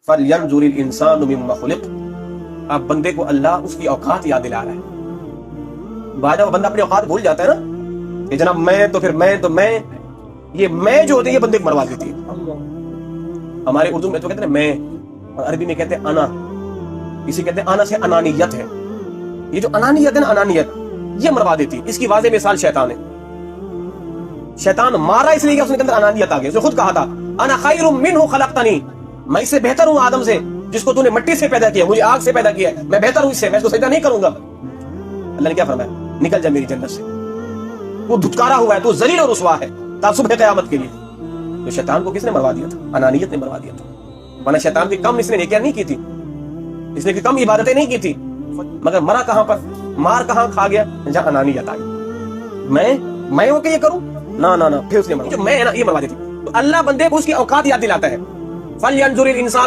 فَلْيَنْظُرِ الْإِنسَانُ مِمَّا خُلِقَ. اب بندے کو اللہ اس کی اوقات یاد دلا رہا ہے. بعد میں بندہ اپنی اوقات بھول جاتا ہے نا کہ جناب میں تو پھر میں یہ میں جو ہوتی ہے یہ بندے کو مروا دیتی ہے. ہمارے اردو میں تو کہتے ہیں میں، اور عربی میں کہتے ہیں انا. اسی کہتے ہیں انا سے انانیت ہے. یہ جو انانیت ہے نا، انانیت یہ مروا دیتی. اس کی واضح مثال شیطان ہے. شیطان مارا اس لیے کہ اس کے اندر انانیت آ گئی. اس نے خود کہا تھا انا خیر منہ خلقتنی، میں اس سے بہتر ہوں آدم سے جس کو تو نے مٹی سے پیدا کیا، مجھے آگ سے پیدا کیا ہے، میں بہتر ہوں اس سے، میں اس کو سجدہ نہیں کروں گا. اللہ نے کیا فرمایا؟ نکل جا میری جنت سے، وہ دھتکارا ہوا ہے، تو ذلیل اور رسوا ہے تا صبح قیامت کے لیے. تو شیطان کو کس نے مروا دیا تھا؟ انانیت نے مروا دیا تھا. ورنہ شیطان کی کم اس نے نیکیاں نہیں کی تھی، اس نے کم عبادتیں نہیں کی تھی، مگر مرا کہاں پر؟ مار کہاں کھا گیا؟ جہاں انانیت آئی. میں ہو کہ یہ کروں؟ نہ پھر اس نے مروا. جو میں ہے نا یہ مروا دیتی. تو اللہ بندے کو اس کی اوقات یاد دلاتا ہے. فَلْيَنْظُرِ الْإِنسَانُ